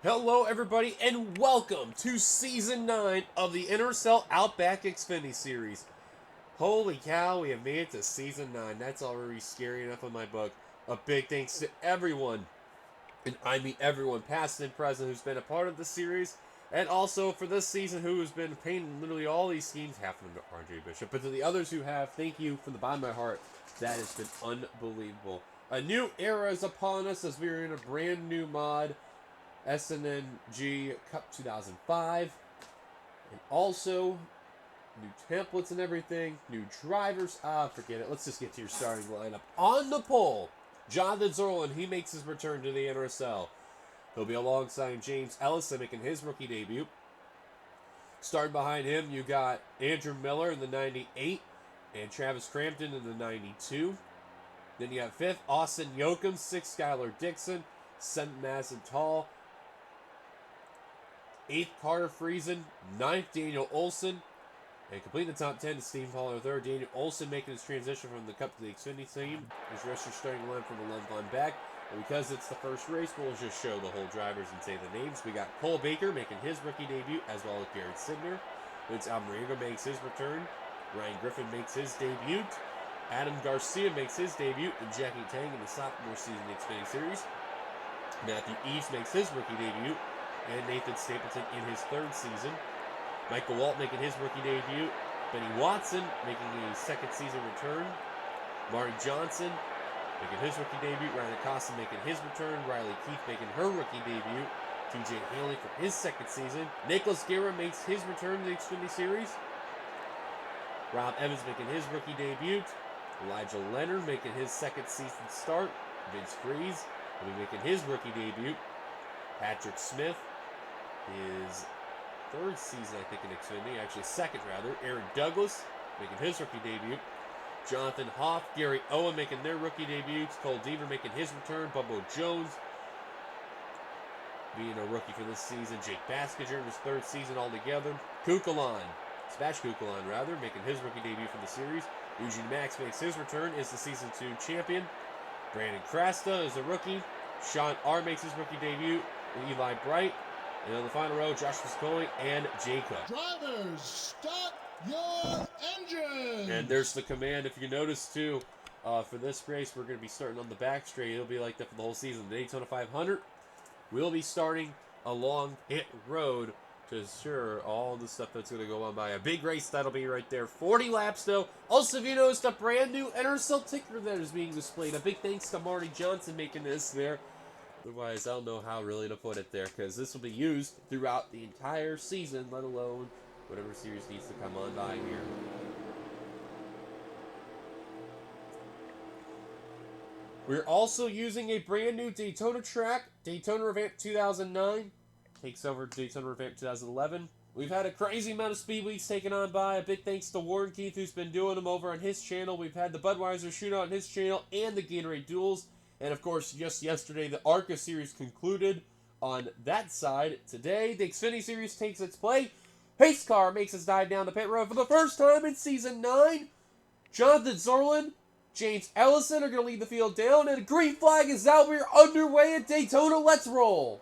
Hello, everybody, and welcome to Season 9 of the NRSL Outback Xfinity Series. Holy cow, we have made it to Season 9. That's already scary enough in my book. A big thanks to everyone, and I mean everyone, past and present, who's been a part of the series, and also for this season who has been painting literally all these schemes, half of them to RJ Bishop, but to the others who have, thank you from the bottom of my heart. That has been unbelievable. A new era is upon us as we are in a brand new mod. SNNG Cup 2005, and also new templates and everything, new drivers. Forget it. Let's just get to your starting lineup. On the pole, Jonathan Zorlin, he makes his return to the NRSL. He'll be alongside James Ellison making his rookie debut. Starting behind him, you got Andrew Miller in the 98 and Travis Crampton in the 92. Then you have 5th, Austin Yoakum, 6th, Skylar Dixon, 7th, Madison Tall, 8th, Carter Friesen, 9th, Daniel Olson, and completing the top 10 is Steve Pollard 3rd. Daniel Olson making his transition from the Cup to the Xfinity team. His rest are starting line from the left line back. And because it's the first race, we'll just show the whole drivers and say the names. We got Cole Baker making his rookie debut, as well as Garrett Sidner. Vince Alvarenga makes his return. Ryan Griffin makes his debut. Adam Garcia makes his debut, and Jackie Tang in the sophomore season of the Xfinity Series. Matthew Eves makes his rookie debut, and Nathan Stapleton in his 3rd season. Michael Walt making his rookie debut. Benny Watson making a 2nd season return. Marty Johnson making his rookie debut. Ryan Acosta making his return. Riley Keith making her rookie debut. TJ Haley for his 2nd season. Nicholas Guerra makes his return to the Xfinity Series. Rob Evans making his rookie debut. Elijah Leonard making his 2nd season start. Vince Freeze will be making his rookie debut. Patrick Smith, his 3rd season, I think, in Xfinity. Actually, 2nd, rather. Aaron Douglas making his rookie debut. Jonathan Hoff, Gary Owen making their rookie debuts. Cole Deaver making his return. Bubbo Jones being a rookie for this season. Jake Baskinger in his 3rd season altogether. Sebastian Kukalan, rather, making his rookie debut for the series. Eugene Max makes his return, is the Season 2 champion. Brandon Crasta is a rookie. Sean R. makes his rookie debut. Eli Bright. And on the final row, Josh Viscoli and Jacob. Drivers, start your engine! And there's the command. If you notice, too, for this race, we're going to be starting on the back straight. It'll be like that for the whole season. The Daytona 500, we'll be starting along pit road to ensure all the stuff that's going to go on by. A big race, that'll be right there. 40 laps, though. Also, if you noticed, a brand new NRSL ticker that is being displayed. A big thanks to Marty Johnson making this there. Otherwise, I don't know how really to put it there, because this will be used throughout the entire season, let alone whatever series needs to come on by here. We're also using a brand new Daytona track. Daytona Revamp 2009 takes over Daytona Revamp 2011. We've had a crazy amount of speed weeks taken on by. A big thanks to Warren Keith, who's been doing them over on his channel. We've had the Budweiser Shootout on his channel and the Gatorade Duels. And, of course, just yesterday, the ARCA series concluded on that side. Today, the Xfinity series takes its play. Pace car makes its dive down the pit road for the first time in Season 9. Jonathan Zorlin, James Ellison are going to lead the field down. And a green flag is out. We're underway at Daytona. Let's roll.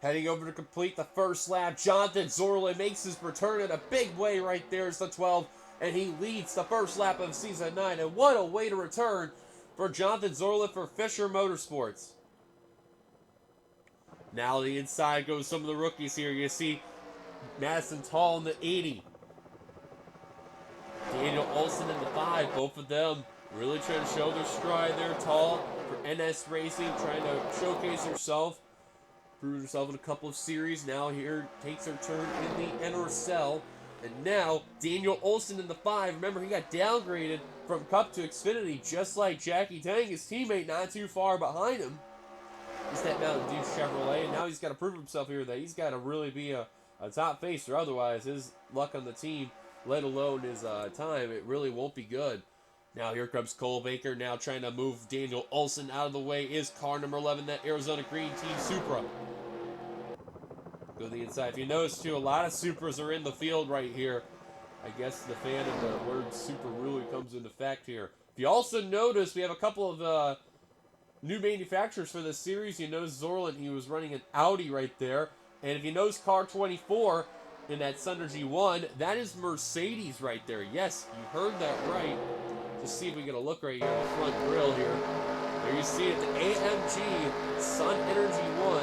Heading over to complete the first lap, Jonathan Zorlin makes his return in a big way right there as the 12, and he leads the first lap of Season 9. And what a way to return for Jonathan Zorlin for Fisher Motorsports. Now the inside goes some of the rookies here. You see Madison Tall in the 80. Daniel Olson in the 5. Both of them Really trying to show their stride there, tall for NS Racing, trying to showcase herself. Proved herself in a couple of series. Now here takes her turn in the NRSL. And now Daniel Olson in the 5. Remember, he got downgraded from Cup to Xfinity, just like Jackie Tang, his teammate, not too far behind him. He's that Mountain Dew Chevrolet, and now he's got to prove himself here that he's got to really be a top facer. Otherwise, his luck on the team, let alone his time, it really won't be good. Now here comes Cole Baker, now trying to move Daniel Olson out of the way. Is car number 11, that Arizona Green Team Supra. Go to the inside. If you notice, too, a lot of Supras are in the field right here. I guess the fan of the word Supra really comes into effect here. If you also notice, we have a couple of new manufacturers for this series. You notice Zorlin, he was running an Audi right there. And if you notice car 24 in that Thunder G1, that is Mercedes right there. Yes, you heard that right. Just see if we get a look right here in the front grille here. There you see it, the AMG Sun Energy 1.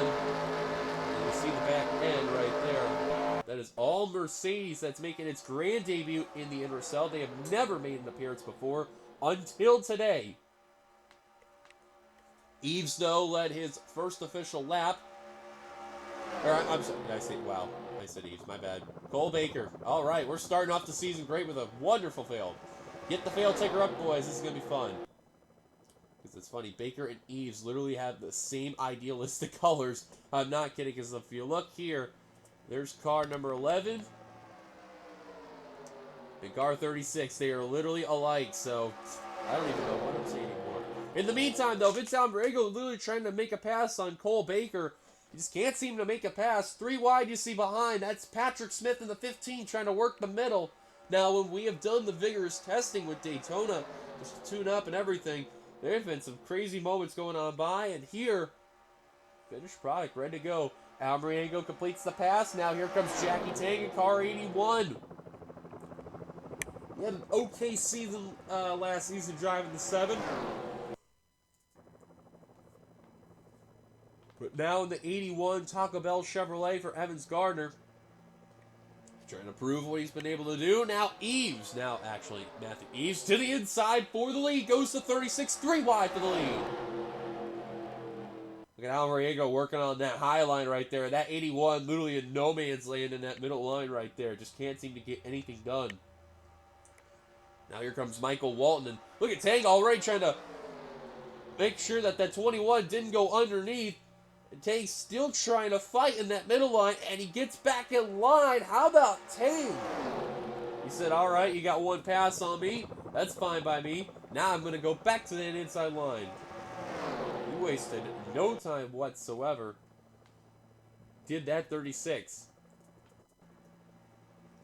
And you see the back end right there. That is all Mercedes that's making its grand debut in the NRSL. They have never made an appearance before until today. Eves, though, led his first official lap. I'm sorry, did I say, wow, I said Eves, my bad. Cole Baker. All right, we're starting off the season great with a wonderful fail. Get the fail taker up, boys. This is going to be fun. Because it's funny, Baker and Eves literally have the same idealistic colors. I'm not kidding, because if you look here, there's car number 11 and car 36. They are literally alike, so I don't even know what I'm saying anymore. In the meantime, though, Vince Alvarego literally trying to make a pass on Cole Baker. He just can't seem to make a pass. 3 wide you see behind. That's Patrick Smith in the 15 trying to work the middle. Now, when we have done the vigorous testing with Daytona, just to tune up and everything, there have been some crazy moments going on by, and here, finished product, ready to go. Alvarego completes the pass. Now here comes Jackie Tang in car 81. He had an okay season last season driving the 7. But now in the 81 Taco Bell Chevrolet for Evans Gardner. Trying to prove what he's been able to do. Now Eves. Now, actually, Matthew Eves to the inside for the lead. Goes to 36. 3 wide for the lead. Look at Alvarego working on that high line right there. That 81 literally in no man's land in that middle line right there. Just can't seem to get anything done. Now here comes Michael Walton. And look at Tang already trying to make sure that that 21 didn't go underneath. And Tang's still trying to fight in that middle line, and he gets back in line. How about Tang? He said, all right, you got one pass on me. That's fine by me. Now I'm going to go back to that inside line. He wasted no time whatsoever. Did that 36.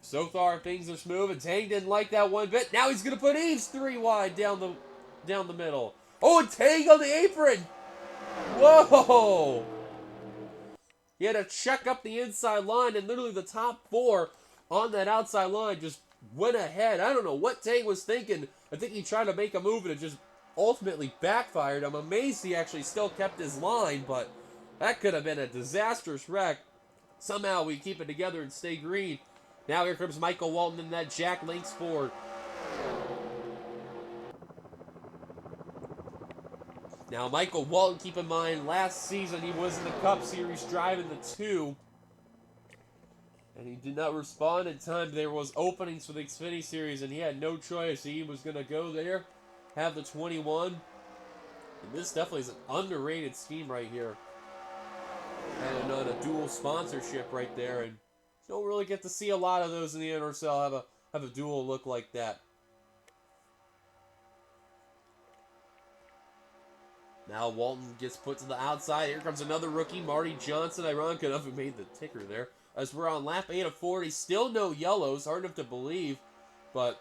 So far, things are smooth, and Tang didn't like that one bit. Now he's going to put Eves 3 wide down the middle. Oh, and Tang on the apron. Whoa! He had to check up the inside line, and literally the top 4 on that outside line just went ahead. I don't know what Tang was thinking. I think he tried to make a move, and it just ultimately backfired. I'm amazed he actually still kept his line, but that could have been a disastrous wreck. Somehow we keep it together and stay green. Now here comes Michael Walton in that Jack Links Ford. Now, Michael Walton, keep in mind, last season he was in the Cup Series driving the 2. And he did not respond in time. There was openings for the Xfinity Series, and he had no choice. He was going to go there, have the 21. And this definitely is an underrated scheme right here. And on a dual sponsorship right there. And you don't really get to see a lot of those in the NRSL have a dual look like that. Now Walton gets put to the outside. Here comes another rookie, Marty Johnson. Ironic enough, who made the ticker there. As we're on lap 8 of 40. Still no yellows. Hard enough to believe. But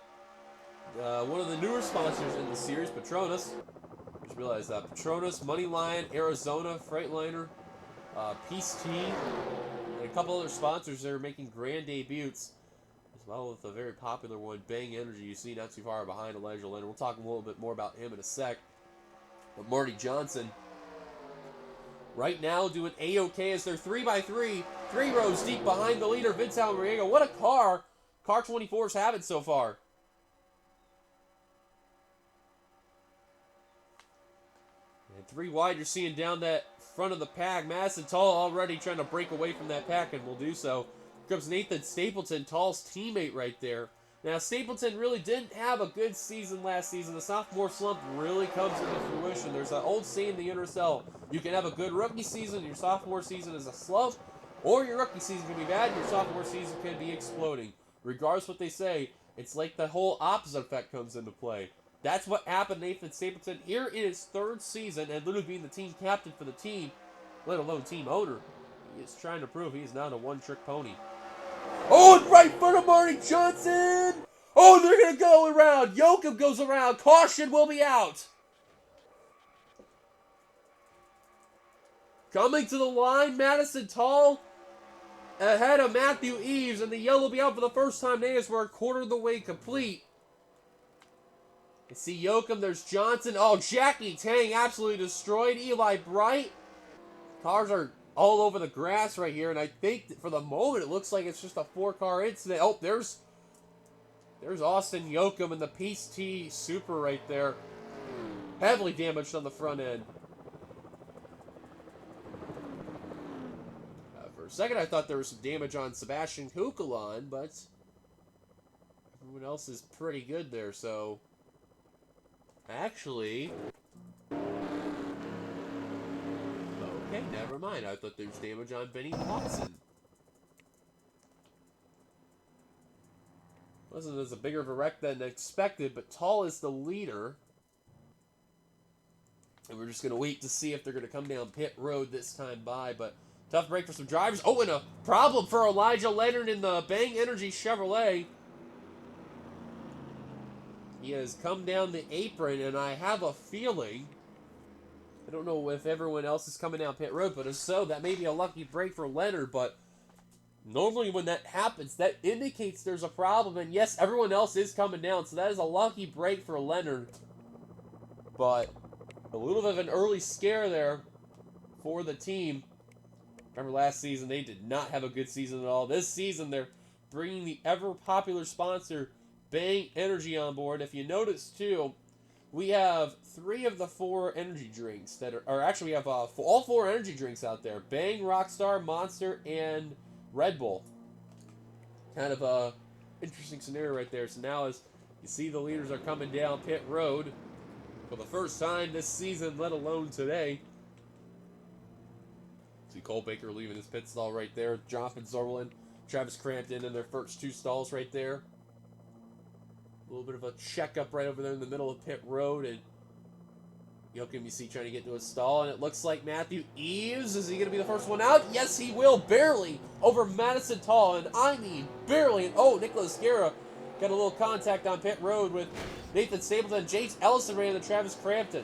one of the newer sponsors in the series, Petronas. Just realized that. Petronas, Moneyline, Arizona, Freightliner, Peace Tea, and a couple other sponsors that are making grand debuts. As well with a very popular one, Bang Energy. You see not too far behind Elijah Leonard. We'll talk a little bit more about him in a sec. But Marty Johnson, right now doing A-OK as they're 3x3, 3 rows deep behind the leader, Vince Alvarego. What a car! Car 24's having so far. 3 wide, you're seeing down that front of the pack. Madison Tall already trying to break away from that pack and will do so. Here comes Nathan Stapleton, Tall's teammate right there. Now, Stapleton really didn't have a good season last season. The sophomore slump really comes into fruition. There's an old saying in the NRSL, you can have a good rookie season, your sophomore season is a slump, or your rookie season can be bad, and your sophomore season can be exploding. Regardless what they say, it's like the whole opposite effect comes into play. That's what happened to Nathan Stapleton here in his 3rd season, and literally being the team captain for the team, let alone team owner. He is trying to prove he is not a one-trick pony. Oh, and right in front of Marty Johnson! Oh, they're going to go around. Yoakum goes around. Caution will be out. Coming to the line, Madison Tall ahead of Matthew Eves, and the yellow will be out for the first time today as we're a quarter of the way complete. You see Yoakum, there's Johnson. Oh, Jackie Tang absolutely destroyed Eli Bright. Cars are all over the grass right here, and I think for the moment it looks like it's just a 4-car incident. Oh, there's Austin Yoakum and the Peace T Super right there. Heavily damaged on the front end. For a second I thought there was some damage on Sebastian Kukulon, but everyone else is pretty good there, so... Actually... Okay, never mind. I thought there was damage on Benny Watson. Wasn't as bigger of a wreck than expected, but Tall is the leader. And we're just going to wait to see if they're going to come down pit road this time by, but tough break for some drivers. Oh, and a problem for Elijah Leonard in the Bang Energy Chevrolet. He has come down the apron, and I have a feeling... I don't know if everyone else is coming down pit road, but if so, that may be a lucky break for Leonard, but normally when that happens, that indicates there's a problem, and yes, everyone else is coming down, so that is a lucky break for Leonard, but a little bit of an early scare there for the team. Remember last season, they did not have a good season at all. This season, they're bringing the ever-popular sponsor, Bang Energy, on board. If you notice, too, we have 3 of the 4 energy drinks that are, or actually we have all 4 energy drinks out there. Bang, Rockstar, Monster, and Red Bull. Kind of a interesting scenario right there. So now as you see the leaders are coming down pit road for the first time this season, let alone today. See Cole Baker leaving his pit stall right there. Jonathan Zorlin, Travis Crampton in their first 2 stalls right there. A little bit of a checkup right over there in the middle of pit road, and Yoakum, you see, trying to get to a stall, and it looks like Matthew Eves, is he going to be the first one out? Yes, he will, barely, over Madison Tall, and I mean barely, and oh, Nicholas Guerra got a little contact on pit road with Nathan Stapleton. James Ellison ran into Travis Crampton.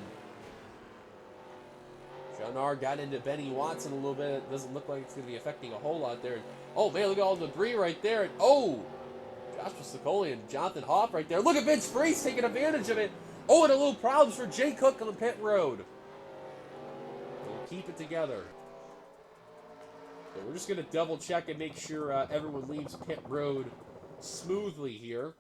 John R. got into Benny Watson a little bit. It doesn't look like it's going to be affecting a whole lot there. Oh, man, look at all the debris right there, and oh! Joshua Sicoli and Jonathan Hoff right there. Look at Vince Freese taking advantage of it. Oh, and a little problems for Jay Cook on the pit road. We'll keep it together. So we're just going to double check and make sure everyone leaves pit road smoothly here.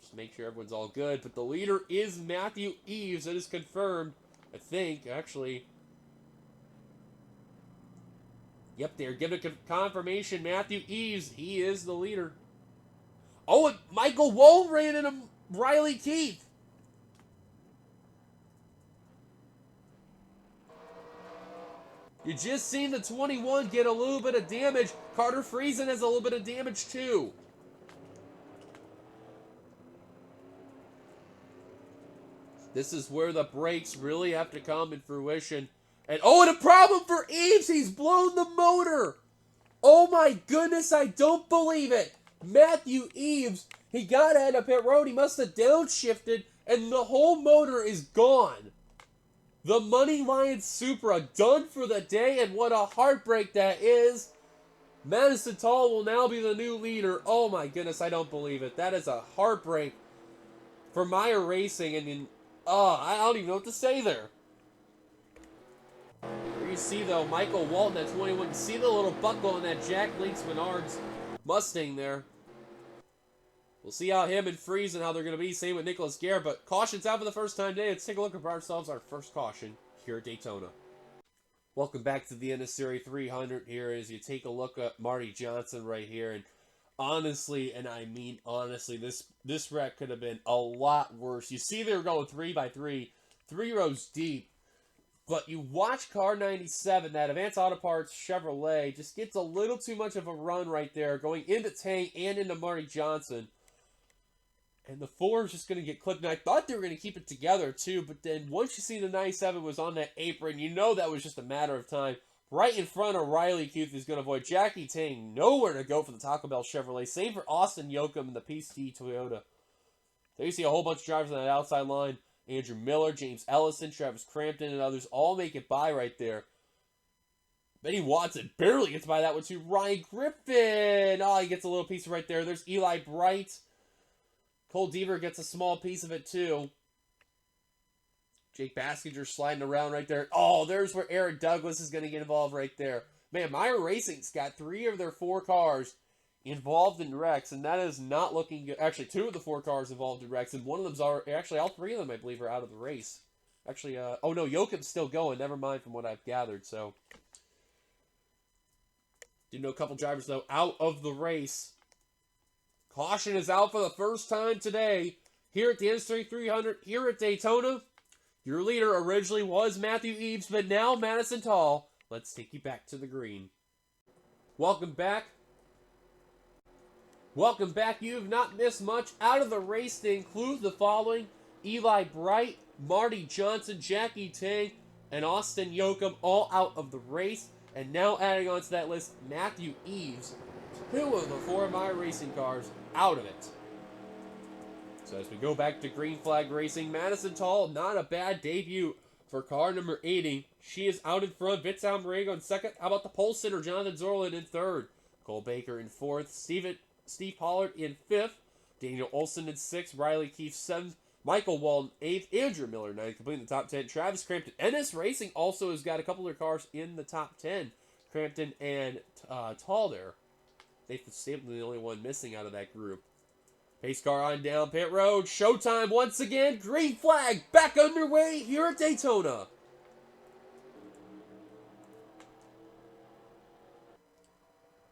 Just make sure everyone's all good. But the leader is Matthew Eves. It is confirmed, I think, actually. Yep, they're giving confirmation. Matthew Eves, he is the leader. Oh, and Michael Wohl ran into Riley Keith. You just seen the 21 get a little bit of damage. Carter Friesen has a little bit of damage too. This is where the brakes really have to come in fruition. And oh, and a problem for Eves. He's blown the motor. Oh my goodness, I don't believe it. Matthew Eves, he got out of pit road. He must have downshifted, and the whole motor is gone. The Money Lion Supra done for the day, and what a heartbreak that is. Madison Tall will now be the new leader. Oh my goodness, I don't believe it. That is a heartbreak for Meyer Racing, and I don't even know what to say there. Here you see, though, Michael Walton at 21. You see the little buckle on that Jack Links Menards Mustang there. We'll see how him and Friesen, how they're going to be. Same with Nicholas Guerra, but caution's out for the first time today. Let's take a look at ourselves, our first caution. here at Daytona. Welcome back to the NRSL 300 here as you take a look at Marty Johnson right here. And honestly, and I mean honestly, this wreck could have been a lot worse. You see they were going 3x3, 3 rows deep. But you watch car 97, that Advanced Auto Parts Chevrolet just gets a little too much of a run right there, going into Tank and into Marty Johnson. And the 4 is just going to get clipped. And I thought they were going to keep it together, too. But then once you see the 97 was on that apron, you know that was just a matter of time. Right in front of Riley Keith is going to avoid Jackie Tang. Nowhere to go for the Taco Bell Chevrolet. Same for Austin Yoakum and the PC Toyota. There you see a whole bunch of drivers on that outside line. Andrew Miller, James Ellison, Travis Crampton, and others all make it by right there. Benny Watson barely gets by that one too. Ryan Griffin. Oh, he gets a little piece right there. There's Eli Bright. Cole Deaver gets a small piece of it too. Jake Baskinger sliding around right there. Oh, there's where Eric Douglas is going to get involved right there. Man, Meyer Racing's got 3 of their 4 cars involved in wrecks, and that is not looking good. Actually, 2 of the 4 cars involved in wrecks, and one of them's actually all 3 of them, I believe, are out of the race. Actually, oh no, Yoakum's still going. Never mind, from what I've gathered. So, did know a couple drivers though out of the race. Caution is out for the first time today here at the NRSL 300 here at Daytona. Your leader originally was Matthew Eaves, but now Madison Tall. Let's take you back to the green. Welcome back. Welcome back. You have not missed much out of the race to include the following: Eli Bright, Marty Johnson, Jackie Tang, and Austin Yoakum all out of the race. And now adding on to that list, Matthew Eaves, 2 of the 4 Meyer Racing cars out of it. So as we go back to green flag racing, Madison Tall, not a bad debut for car number 80. She is out in front. Vince Almerego in second. How about the pole sitter, Jonathan Zorlin in third. Cole Baker in fourth. Steve Pollard in fifth. Daniel Olson in 6th. Riley Keefe 7th. Michael Walden 8th. Andrew Miller 9th, completing the top 10. Travis Crampton. NS Racing also has got a couple of their cars in the top 10. Crampton and Tall there. Nathan Stapleton the only one missing out of that group. Pace car on down pit road. Showtime once again. Green flag back underway here at Daytona.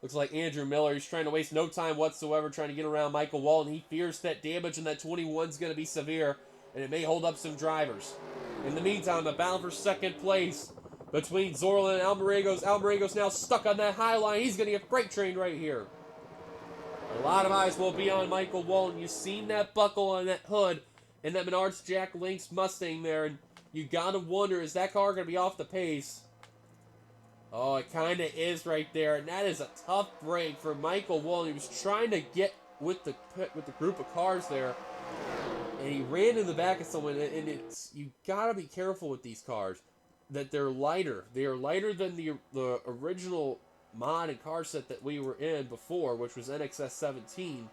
Looks like Andrew Miller, he's trying to waste no time whatsoever trying to get around Michael Walden. He fears that damage in that 21 is going to be severe, and it may hold up some drivers. In the meantime, a battle for second place between Zorlin and Almerego. Almerego's now stuck on that high line. He's going to get freight trained right here. A lot of eyes will be on Michael Walden. You've seen that buckle on that hood in that Menards Jack Lynx Mustang there, and you got to wonder, is that car going to be off the pace? Oh, it kind of is right there, and that is a tough break for Michael Walden. He was trying to get with the group of cars there, and he ran in the back of someone. And you gotta be careful with these cars, that they're lighter. They are lighter than the original mod and car set that we were in before, which was NXS 17.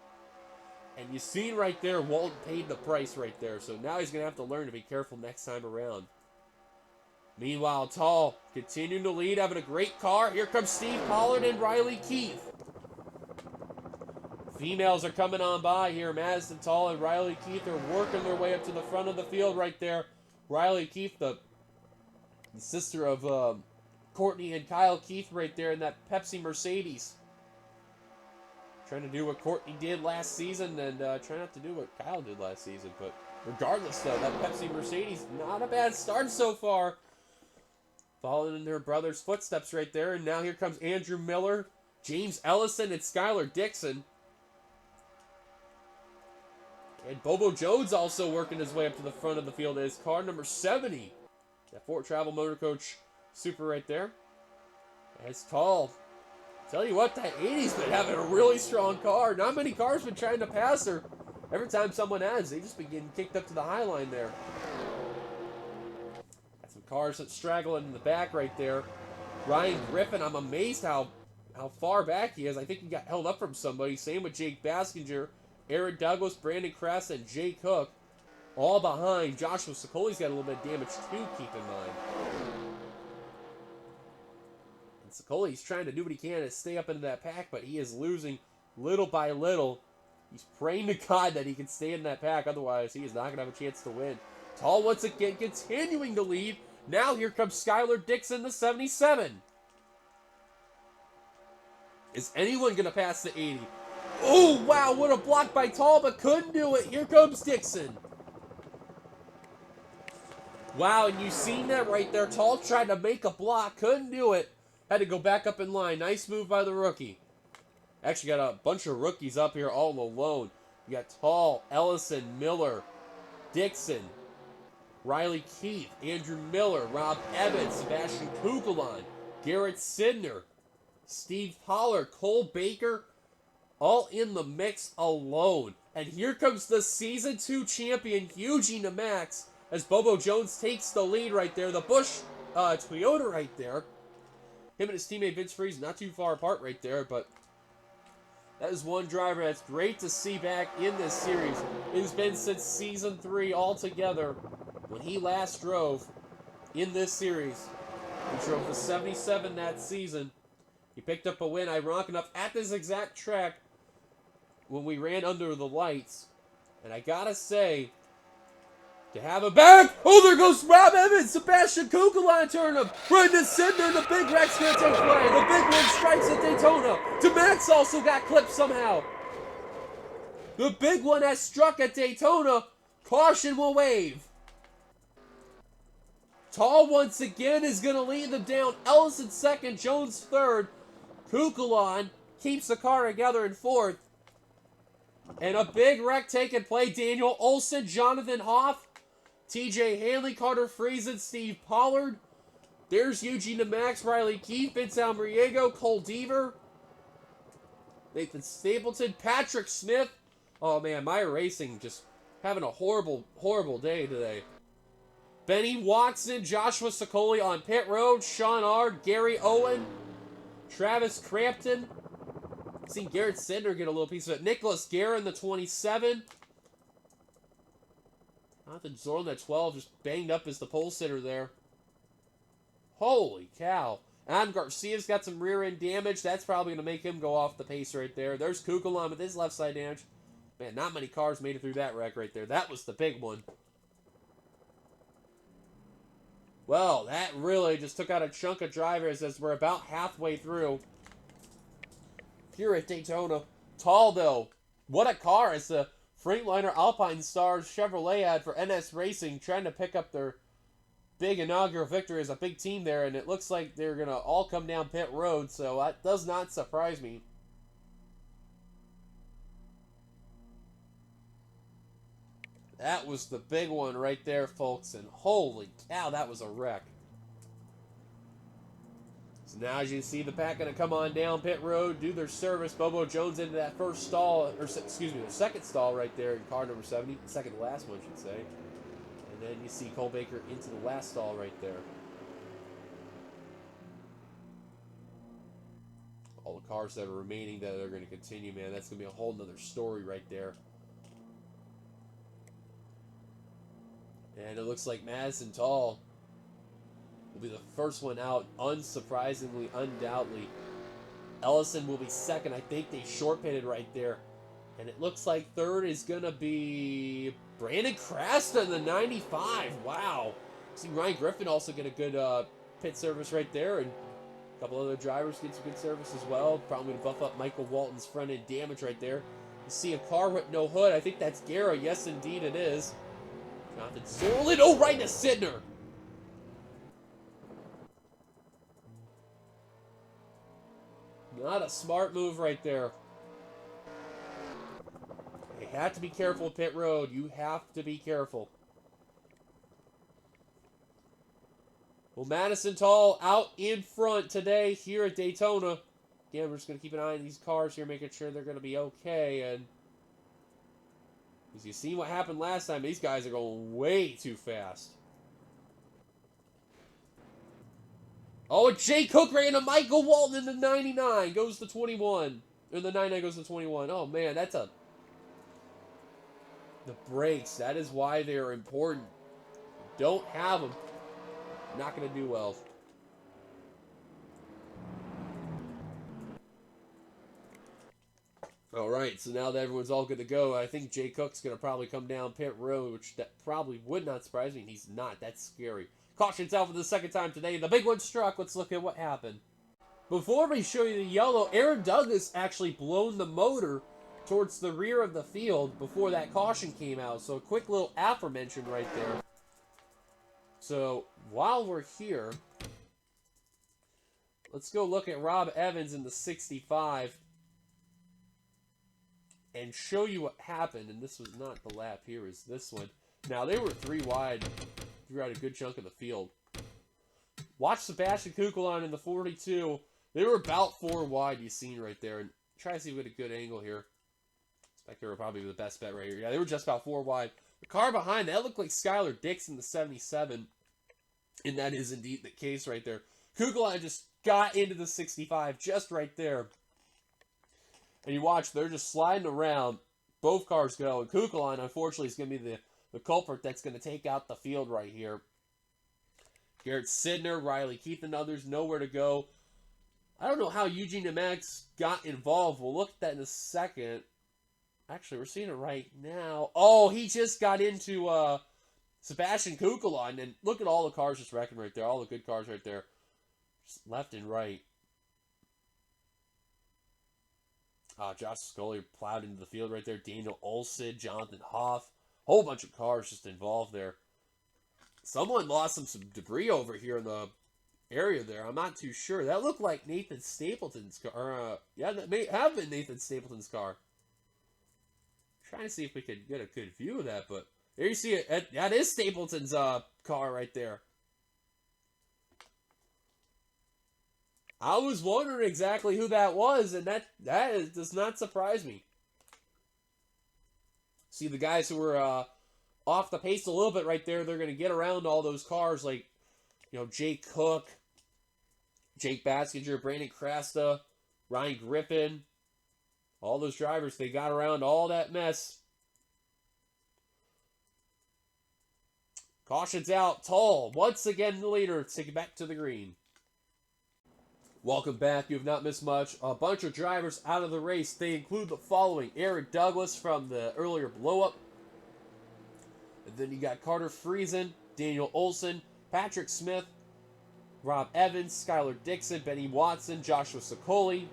And you seen right there, Walden paid the price right there. So now he's gonna have to learn to be careful next time around. Meanwhile, Tall continuing to lead, having a great car. Here comes Steve Pollard and Riley Keith. Females are coming on by here. Madison Tall and Riley Keith are working their way up to the front of the field right there. Riley Keith, the sister of Courtney and Kyle Keith right there in that Pepsi Mercedes. Trying to do what Courtney did last season and trying not to do what Kyle did last season. But regardless, though, that Pepsi Mercedes, not a bad start so far. Following in their brother's footsteps right there. And now here comes Andrew Miller, James Ellison, and Skylar Dixon. And Bobo Jones also working his way up to the front of the field as car number 70. That Fort Travel Motor Coach Super right there. As Tall. Tell you what, that 80's been having a really strong car. Not many cars been trying to pass her. Every time someone has, they just been getting kicked up to the high line there. Got some cars that straggling in the back right there. Ryan Griffin, I'm amazed how far back he is. I think he got held up from somebody. Same with Jake Baskinger, Aaron Douglas, Brandon Kress, and Jake Cook. All behind. Joshua Sicoli's got a little bit of damage too, keep in mind. And Sicoli's trying to do what he can to stay up into that pack, but he is losing little by little. He's praying to God that he can stay in that pack, otherwise he is not going to have a chance to win. Tall once again continuing to lead Now here comes Skylar Dixon, the 77. Is anyone going to pass the 80? Oh, wow, what a block by Tall, but couldn't do it. Here comes Dixon. Wow, and you seen that right there. Tall tried to make a block, couldn't do it. Had to go back up in line. Nice move by the rookie. Actually got a bunch of rookies up here all alone. You got Tall, Ellison, Miller, Dixon, Riley Keith, Andrew Miller, Rob Evans, Sebastian Kugelon, Garrett Sidner, Steve Pollard, Cole Baker, all in the mix alone. And here comes the Season 2 champion, Eugene Max, as Bobo Jones takes the lead right there. The Busch Toyota right there. Him and his teammate Vince Freeze not too far apart right there, but that is one driver that's great to see back in this series. It has been since Season 3 altogether when he last drove in this series. He drove the 77 that season. He picked up a win, ironic enough, at this exact track when we ran under the lights. And I gotta say, to have a back, oh, there goes Rob Evans, Sebastian Kugelon turn him, Brendan Sidner, and the big wreck's gonna take play. The big win strikes at Daytona. DeMax also got clipped somehow. The big one has struck at Daytona. Caution will wave. Tall once again is gonna lead them down. Ellison second, Jones third. Kugelon keeps the car together in fourth. And a big wreck taking play. Daniel Olson, Jonathan Hoff, TJ Hanley, Carter Friesen, Steve Pollard. There's Eugene Max, Riley Keith, Vince Almriego, Cole Deaver, Nathan Stapleton, Patrick Smith. Oh man, my racing just having a horrible, horrible day today. Benny Watson, Joshua Sicoli on pit road, Sean Ard, Gary Owen, Travis Crampton. Seen Garrett Sidner get a little piece of it. Nicholas Guerin, the 27. Jonathan Zorn, that 12, just banged up as the pole sitter there. Holy cow. Adam Garcia's got some rear end damage. That's probably going to make him go off the pace right there. There's Kugelon with his left side damage. Man, not many cars made it through that wreck right there. That was the big one. Well, that really just took out a chunk of drivers as we're about halfway through here at Daytona. Tall, though. What a car. It's the Freightliner Alpine Stars Chevrolet ad for NS Racing, trying to pick up their big inaugural victory as a big team there, and it looks like they're going to all come down pit road, so that does not surprise me. That was the big one right there, folks, and holy cow, that was a wreck. So now as you see the pack going to come on down pit road, do their service. Bobo Jones into that first stall, or excuse me, the second stall right there in car number 70. Second to last one, I should say. And then you see Cole Baker into the last stall right there. All the cars that are remaining that are going to continue, man, that's going to be a whole nother story right there. And it looks like Madison Tall will be the first one out, unsurprisingly, undoubtedly. Ellison will be second. I think they short pitted right there. And it looks like third is going to be Brandon Crasta in the 95. Wow. See Ryan Griffin also get a good pit service right there. And a couple other drivers get some good service as well. Probably going to buff up Michael Walton's front end damage right there. You see a car with no hood. I think that's Guerra. Yes, indeed it is. Jonathan Zorlin. Oh, right to Sidner. Not a smart move right there. You have to be careful at pit road. You have to be careful. Well, Madison Tall out in front today here at Daytona. Again, we're just going to keep an eye on these cars here, making sure they're going to be okay. And as you see what happened last time, these guys are going way too fast. Oh, Jay Cook ran into Michael Walton in the 99. Goes to 21. Or the 99 goes to 21. Oh, man, that's a... The brakes, that is why they're important. Don't have them. Not going to do well. All right, so now that everyone's all good to go, I think Jay Cook's going to probably come down pit road, which that probably would not surprise me. He's not. That's scary. Caution's out for the second time today. The big one struck. Let's look at what happened. Before we show you the yellow, Aaron Douglas actually blown the motor towards the rear of the field before that caution came out. So a quick little aforementioned right there. So while we're here, let's go look at Rob Evans in the 65 and show you what happened. And this was not the lap here, is this one. Now, they were 3 wide throughout a good chunk of the field. Watch Sebastian Kukulon in the 42. They were about 4 wide, you seen right there. And try to see if we get a good angle here. Expect they were probably the best bet right here. Yeah, they were just about 4 wide. The car behind, that looked like Skylar Dix in the 77. And that is indeed the case right there. Kukulon just got into the 65 just right there. And you watch, they're just sliding around. Both cars go. And Kukulon, unfortunately, is going to be the culprit that's going to take out the field right here. Garrett Sidner, Riley Keith, and others nowhere to go. I don't know how Eugene Demax got involved. We'll look at that in a second. Actually, we're seeing it right now. Oh, he just got into Sebastian Kukulon. And look at all the cars just wrecking right there. All the good cars right there. Just left and right. Josh Scully plowed into the field right there. Daniel Olson, Jonathan Hoff. Whole bunch of cars just involved there. Someone lost some debris over here in the area there. I'm not too sure. That looked like Nathan Stapleton's car. Yeah, that may have been Nathan Stapleton's car. Trying to see if we could get a good view of that, but there you see it. That is Stapleton's car right there. I was wondering exactly who that was, and that does not surprise me. See the guys who were off the pace a little bit right there. They're going to get around all those cars like, Jake Cook, Jake Baskinger, Brandon Crasta, Ryan Griffin. All those drivers, they got around all that mess. Caution's out. Tall, once again the leader. Take it back to the green. Welcome back. You have not missed much. A bunch of drivers out of the race. They include the following. Aaron Douglas from the earlier blow-up. And then you got Carter Friesen, Daniel Olson, Patrick Smith, Rob Evans, Skylar Dixon, Benny Watson, Joshua Sokoli,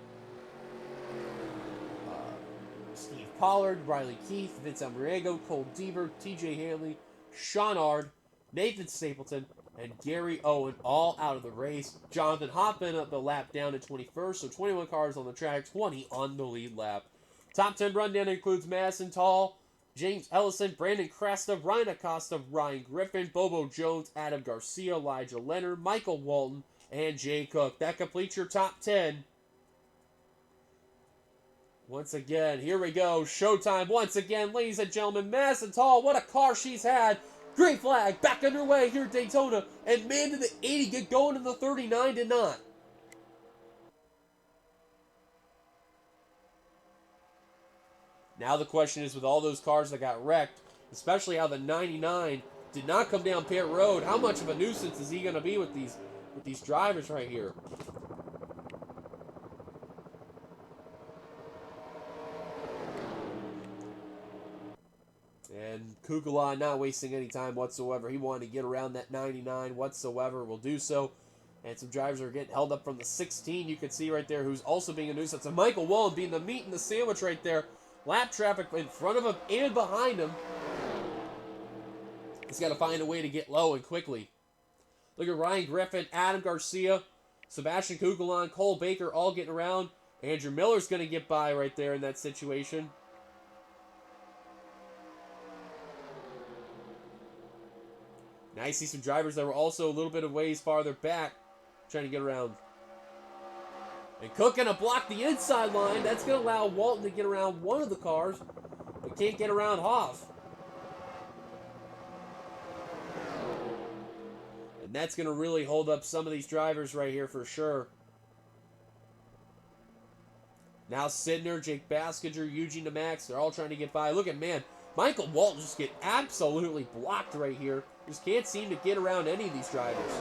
Steve Pollard, Riley Keith, Vince Ambriego, Cole Deaver, TJ Hanley, Sean Ard, Nathan Stapleton, and Gary Owen all out of the race. Jonathan Hoffman up the lap down in 21st, so 21 cars on the track, 20 on the lead lap. Top 10 rundown includes Madison Tall, James Ellison, Brandon Cresta, Ryan Acosta, Ryan Griffin, Bobo Jones, Adam Garcia, Elijah Leonard, Michael Walton, and Jay Cook. That completes your top 10. Once again, here we go. Showtime once again, ladies and gentlemen. Madison Tall, what a car she's had. Green flag, back underway here at Daytona. And man, did the 80 get going in the 39 did not. Now the question is, with all those cars that got wrecked, especially how the 99 did not come down pit road, how much of a nuisance is he going to be with these drivers right here? And Kukulon not wasting any time whatsoever. He wanted to get around that 99 whatsoever. Will do so. And some drivers are getting held up from the 16. You can see right there who's also being a nuisance. And Michael Wallen being the meat in the sandwich right there. Lap traffic in front of him and behind him. He's got to find a way to get low and quickly. Look at Ryan Griffin, Adam Garcia, Sebastian Kukulon, Cole Baker all getting around. Andrew Miller's going to get by right there in that situation. Now you see some drivers that were also a little bit of ways farther back trying to get around. And Cook going to block the inside line. That's going to allow Walton to get around one of the cars, but can't get around Hoff. And that's going to really hold up some of these drivers right here for sure. Now Sidner, Jake Baskinger, Eugene DeMax, they're all trying to get by. Look at, man, Michael Walton just get absolutely blocked right here. Just can't seem to get around any of these drivers.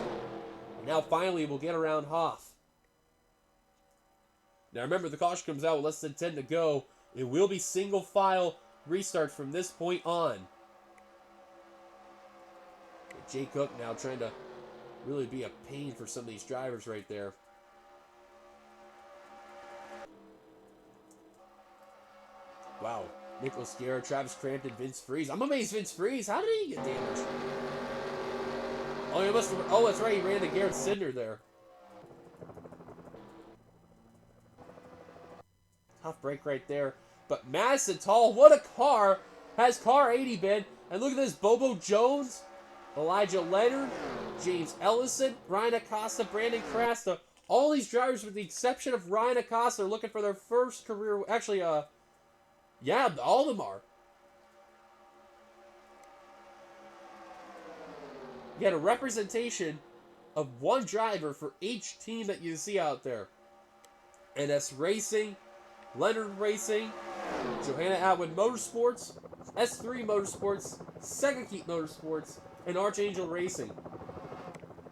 And now finally we'll get around Hoff. Now remember, the caution comes out with less than 10 to go. It will be single file restart from this point on. And Jay Cook now trying to really be a pain for some of these drivers right there. Wow. Nicholas Guerra, Travis Crampton, Vince Freeze. I'm amazed Vince Freeze. How did he get damaged? Oh, he must have. Oh, that's right. He ran to Garrett Sidner there. Tough break right there. But Madison Tall, what a car. Has car 80 been. And look at this. Bobo Jones, Elijah Leonard, James Ellison, Ryan Acosta, Brandon Crasta. All these drivers, with the exception of Ryan Acosta, are looking for their first career. Actually, yeah, all of them are. You had a representation of one driver for each team that you see out there. NS Racing, Leonard Racing, Johanna Atwood Motorsports, S3 Motorsports, Second Keep Motorsports, and Archangel Racing.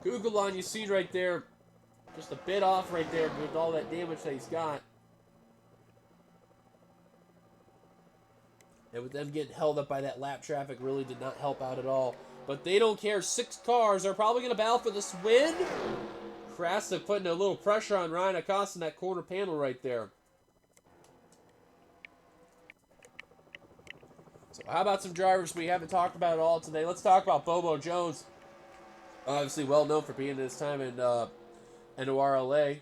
Gugelon, you see right there, just a bit off right there with all that damage that he's got. And with them getting held up by that lap traffic really did not help out at all. But they don't care. 6 cars are probably going to battle for this win. Krasta putting a little pressure on Ryan Acosta in that corner panel right there. So how about some drivers we haven't talked about at all today? Let's talk about Bobo Jones. Obviously well known for being this time in NORLA.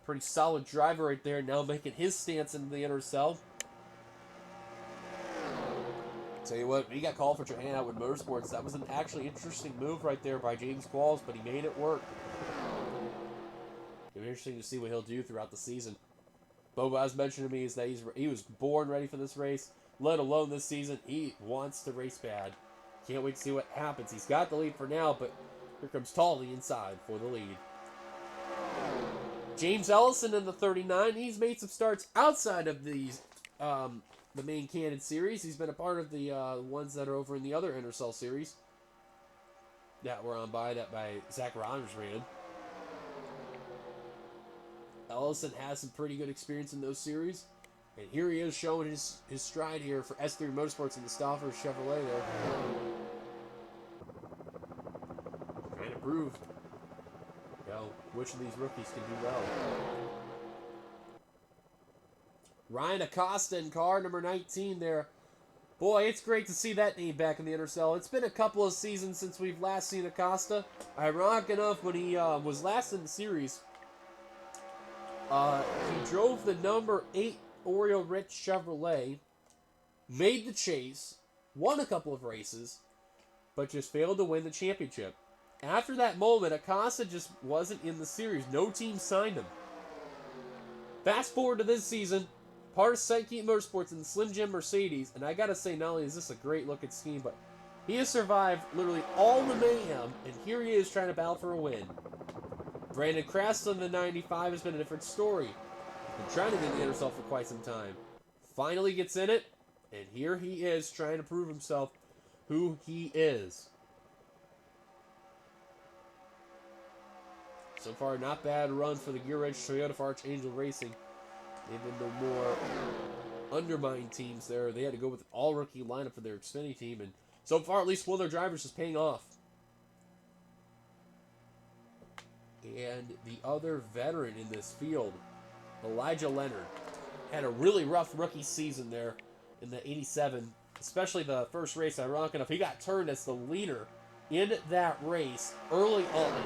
Pretty solid driver right there. Now making his stance in the NRSL. Tell you what, he got called for Johanna Atwood Motorsports. That was an actually interesting move right there by James Qualls, but he made it work. It'll be interesting to see what he'll do throughout the season. Bobo, as mentioned to me, is that he was born ready for this race, let alone this season. He wants to race bad. Can't wait to see what happens. He's got the lead for now, but here comes Tolly inside for the lead. James Ellison in the 39. He's made some starts outside of these the main Canon series. He's been a part of the ones that are over in the other NRSL series that were on by Zach Rogers ran. Ellison has some pretty good experience in those series, and here he is showing his stride here for S3 Motorsports in the Stauffer Chevrolet there. Trying to prove, which of these rookies can do well. Ryan Acosta in car number 19 there. Boy, it's great to see that name back in the NRSL. It's been a couple of seasons since we've last seen Acosta. Ironic enough, when he was last in the series, he drove the number 8 Oriole Rich Chevrolet, made the chase, won a couple of races, but just failed to win the championship. After that moment, Acosta just wasn't in the series. No team signed him. Fast forward to this season, part of Second Keep Motorsports in the Slim Jim Mercedes, and I gotta say, not only is this a great looking scheme, but he has survived literally all the mayhem, and here he is trying to battle for a win. Brandon Crasta in the 95 has been a different story. He's been trying to get in the NRSL for quite some time. Finally gets in it, and here he is trying to prove himself who he is. So far, not bad run for the Gear Edge Toyota for Archangel Racing. They've been the more undermined teams there. They had to go with an all-rookie lineup for their Xfinity team, and so far, at least one of their drivers is paying off. And the other veteran in this field, Elijah Leonard, had a really rough rookie season there in the 87, especially the first race. Ironic enough, he got turned as the leader in that race early on,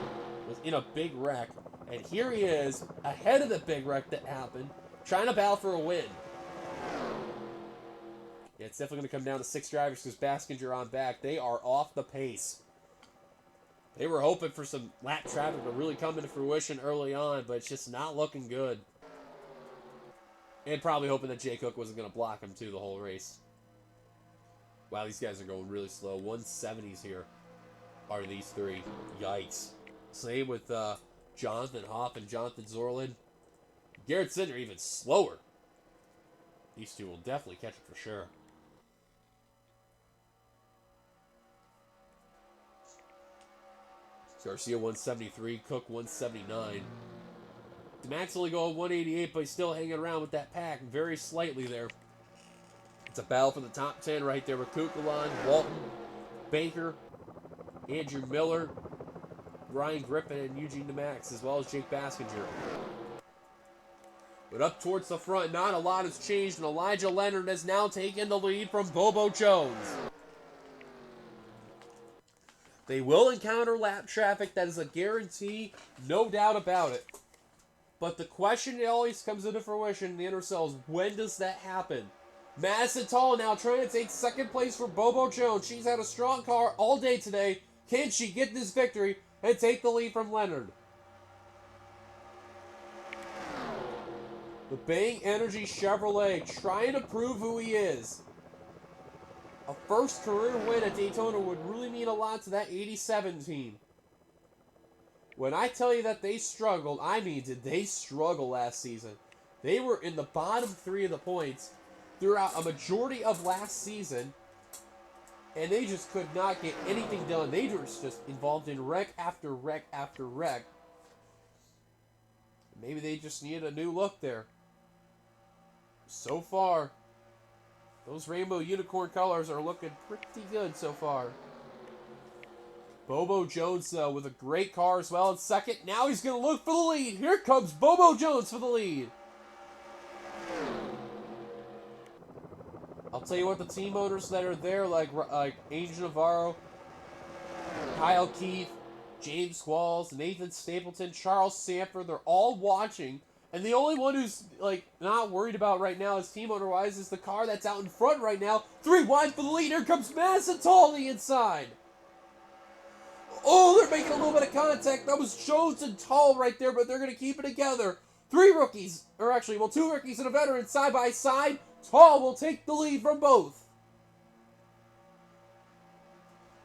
was in a big wreck, and here he is, ahead of the big wreck that happened, trying to battle for a win. Yeah, it's definitely going to come down to 6 drivers because Baskinger on back. They are off the pace. They were hoping for some lap traffic to really come into fruition early on, but it's just not looking good. And probably hoping that Jay Cook wasn't going to block him too the whole race. Wow, these guys are going really slow. 170s here are these 3. Yikes. Same with Jonathan Hoff and Jonathan Zorlin. Garrett Sidner even slower. These 2 will definitely catch it for sure. Garcia 173, Cook 179. Max only going 188, but he's still hanging around with that pack very slightly there. It's a battle for the top 10 right there with Kukulon, Walton, Baker, Andrew Miller, Ryan Griffin, and Eugene DeMax, as well as Jake Baskinger. But up towards the front, not a lot has changed, and Elijah Leonard has now taken the lead from Bobo Jones. They will encounter lap traffic, that is a guarantee, no doubt about it. But the question that always comes into fruition in the NRSL is, when does that happen? Madison Tall now trying to take second place for Bobo Jones. She's had a strong car all day today. Can she get this victory and take the lead from Leonard? The Bang Energy Chevrolet trying to prove who he is. A first career win at Daytona would really mean a lot to that 87 team. When I tell you that they struggled, I mean, did they struggle last season? They were in the bottom 3 of the points throughout a majority of last season, and they just could not get anything done. They were just involved in wreck after wreck after wreck. Maybe they just needed a new look there. So far, those rainbow unicorn colors are looking pretty good so far. Bobo Jones, though, with a great car as well in second. Now he's going to look for the lead. Here comes Bobo Jones for the lead. I'll tell you what, the team owners that are there, like Angel Navarro, Kyle Keefe, James Qualls, Nathan Stapleton, Charles Sanford, they're all watching. And the only one who's, not worried about right now, as team owner-wise, is the car that's out in front right now. 3 wide for the lead. Here comes Madison Tall on the inside. Oh, they're making a little bit of contact. That was Jones and Tall right there, but they're going to keep it together. 3 rookies, or actually, 2 rookies and a veteran side by side. Tall will take the lead from both.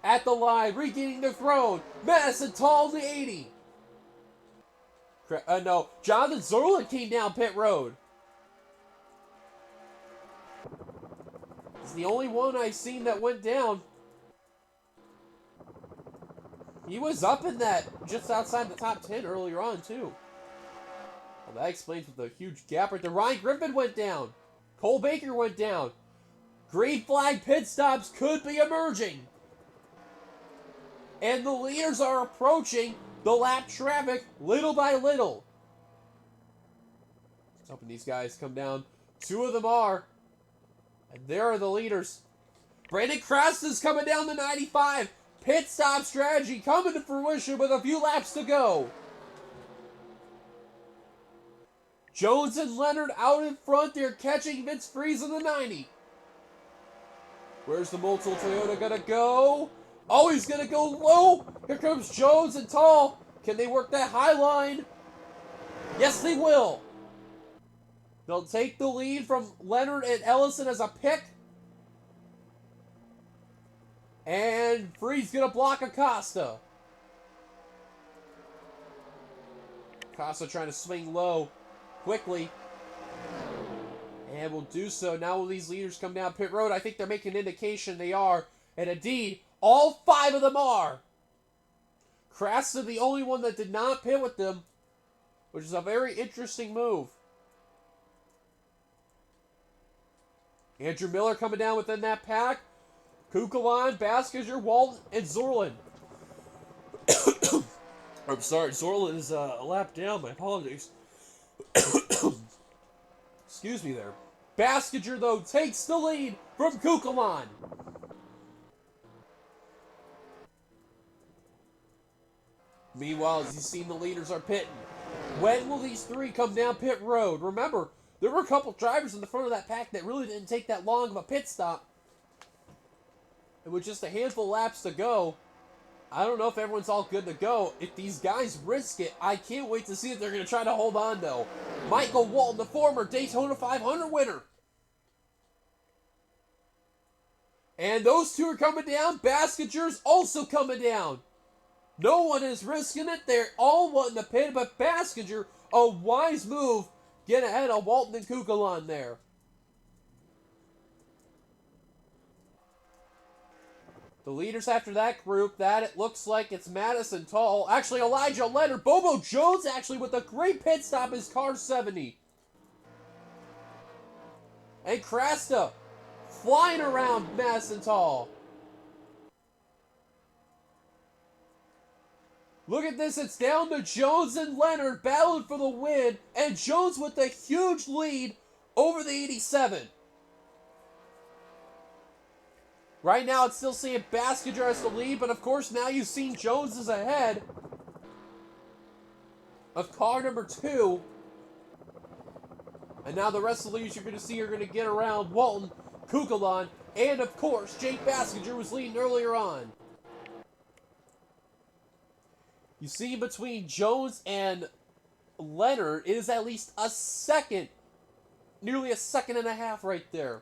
At the line, regaining the throne, Madison Tall the 80. No, Jonathan Zorlin came down pit road. He's the only one I've seen that went down. He was up in that, just outside the top 10 earlier on, too. Well, that explains with the huge gap right there. Ryan Griffin went down. Cole Baker went down. Green flag pit stops could be emerging. And the leaders are approaching the lap traffic little by little. Let's hoping these guys come down. 2 of them are. And there are the leaders. Brandon Krause is coming down the 95. Pit stop strategy coming to fruition with a few laps to go. Jones and Leonard out in front. They're catching Vince Freeze in the 90. Where's the Motul Toyota gonna go? Oh, he's gonna go low. Here comes Jones and Tall. Can they work that high line? Yes, they will. They'll take the lead from Leonard and Ellison as a pick. And Freeze gonna block Acosta. Acosta trying to swing low quickly. And will do so. Now will these leaders come down pit road? I think they're making an indication they are. And indeed, all 5 of them are. Krasta, the only one that did not pit with them, which is a very interesting move. Andrew Miller coming down within that pack. Kukulon, Baskinger, Walton, and Zorlin. I'm sorry, Zorlin is a lap down. My apologies. Excuse me there. Baskinger, though, takes the lead from Kukulon. Meanwhile, as you've seen, the leaders are pitting. When will these 3 come down pit road? Remember, there were a couple drivers in the front of that pack that really didn't take that long of a pit stop. And with just a handful of laps to go, I don't know if everyone's all good to go. If these guys risk it, I can't wait to see if they're going to try to hold on, though. Michael Walton, the former Daytona 500 winner. And those 2 are coming down. Baskinger's also coming down. No one is risking it. They're all wanting to pit, but Baskinger, a wise move, get ahead of Walton and Kukulon there. The leaders after that group, it looks like it's Madison Tall. Actually, Elijah Leonard. Bobo Jones, actually, with a great pit stop, is car 70. And Cresta flying around Madison Tall. Look at this. It's down to Jones and Leonard battling for the win. And Jones with a huge lead over the 87. Right now, it's still seeing Baskinger as the lead, but of course, now you've seen Jones is ahead of car number 2. And now the rest of the leaders you're going to see are going to get around Walton, Kukulon, and of course, Jake Baskinger was leading earlier on. You see between Jones and Leonard, it is at least a second, nearly a second and a half right there.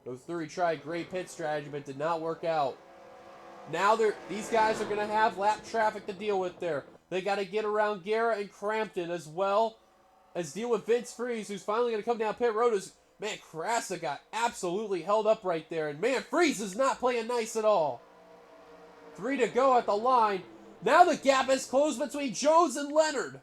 Those three tried great pit strategy, but did not work out. Now these guys are going to have lap traffic to deal with there. They got to get around Guerra and Crampton as well as deal with Vince Freeze, who's finally going to come down pit road. Man, Krasa got absolutely held up right there. And man, Freeze is not playing nice at all. 3 to go at the line. Now the gap is closed between Jones and Leonard.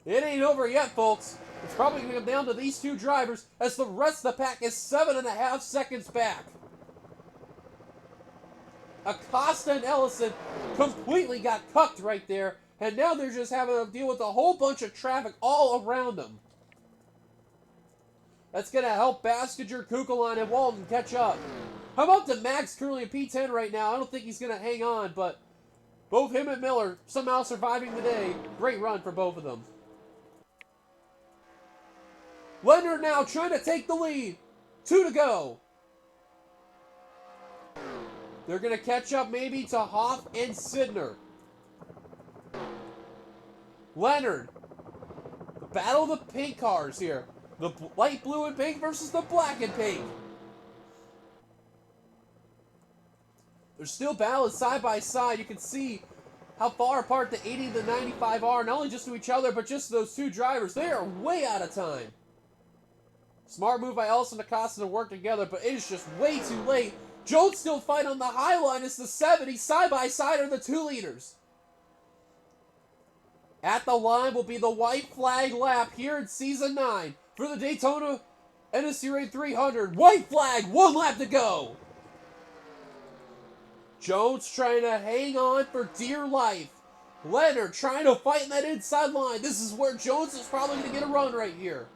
It ain't over yet, folks. It's probably going to come down to these two drivers as the rest of the pack is 7.5 seconds back. Acosta and Ellison completely got cucked right there, and now they're just having to deal with a whole bunch of traffic all around them. That's going to help Baskinger, Kukulon, and Walton catch up. How about the Max currently in P10 right now? I don't think he's going to hang on, but both him and Miller somehow surviving the day. Great run for both of them. Leonard now trying to take the lead. 2 to go. They're going to catch up maybe to Hoff and Sidner. Leonard. The battle of the pink cars here. The light blue and pink versus the black and pink. They're still battling side by side. You can see how far apart the 80 and the 95 are. Not only just to each other, but just those two drivers. They are way out of time. Smart move by Ellison and Acosta to work together, but it is just way too late. Jones still fighting on the high line as the 70 side by side are the 2 leaders. At the line will be the white flag lap here in Season 9 for the Daytona NRSL 300. White flag, 1 lap to go. Jones trying to hang on for dear life. Leonard trying to fight in that inside line. This is where Jones is probably going to get a run right here.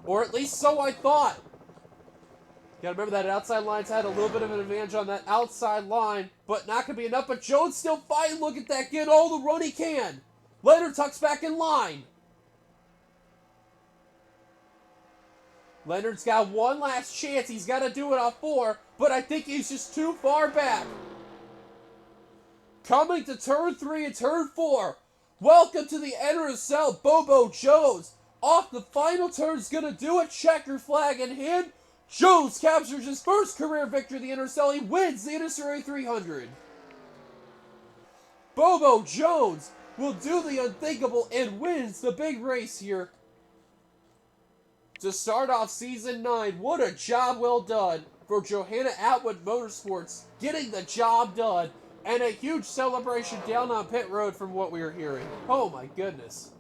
Or at least so I thought. Gotta remember that outside line's had a little bit of an advantage on that outside line, but not gonna be enough. But Jones still fighting. Look at that. Get all the run he can. Leonard tucks back in line. Leonard's got one last chance. He's got to do it on 4, but I think he's just too far back. Coming to turn 3 and turn 4. Welcome to the NRSL. Bobo Jones. Off the final turn is going to do a checker flag in hand. Jones captures his first career victory in the NRSL. He wins the NRSL 300. Bobo Jones will do the unthinkable and wins the big race here. To start off Season 9, what a job well done for Johanna Atwood Motorsports, getting the job done, and a huge celebration down on pit road from what we were hearing. Oh my goodness.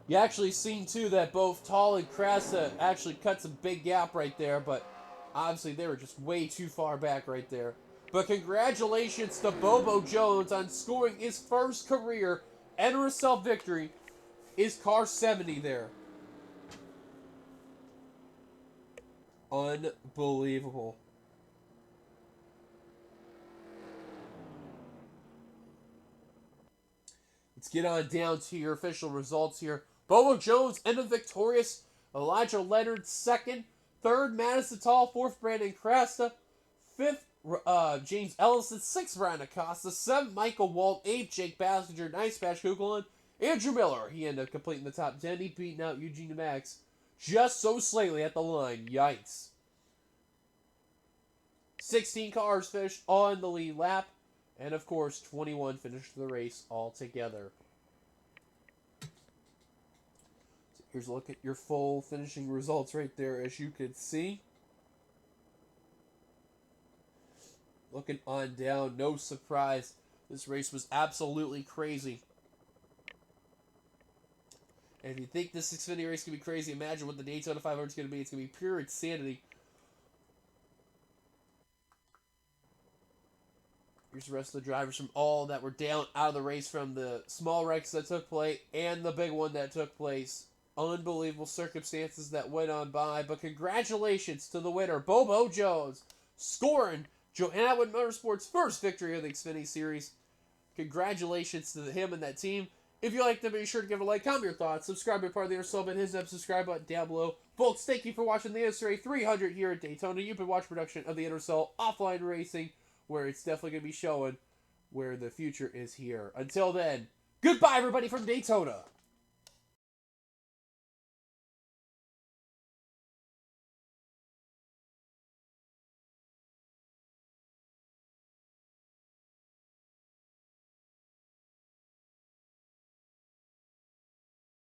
You actually seen too that both Tall and Krasa actually cut some big gap right there, but obviously they were just way too far back right there. But congratulations to Bobo Jones on scoring his first career NRSL victory. Is car 70 there. Unbelievable. Let's get on down to your official results here. Bobo Jones ended victorious. Elijah Leonard second. Third, Madison Tall. Fourth, Brandon Crasta. Fifth, James Ellison. Sixth, Ryan Acosta. Seventh, Michael Walt. Eighth, Jake Baskinger. Ninth, Bash Kukulon. Andrew Miller, he ended up completing the top 10. He beating out Eugene Max just so slightly at the line. Yikes. 16 cars finished on the lead lap. And, of course, 21 finished the race altogether. Here's a look at your full finishing results right there, as you can see. Looking on down, no surprise. This race was absolutely crazy. And if you think this Xfinity race can be crazy, imagine what the Daytona 500 is going to be. It's going to be pure insanity. Here's the rest of the drivers from all that were down out of the race from the small wrecks that took place and the big one that took place. Unbelievable circumstances that went on by. But congratulations to the winner, Bobo Jones, scoring Joanne Atwood Motorsports' first victory of the Xfinity Series. Congratulations to him and that team. If you liked them, be sure to give a like, comment your thoughts, subscribe to be part of the NRSL, and hit that subscribe button down below. Folks, thank you for watching the NRSL 300 here at Daytona. You've been watching production of the NRSL Offline Racing, where it's definitely going to be showing where the future is here. Until then, goodbye everybody from Daytona.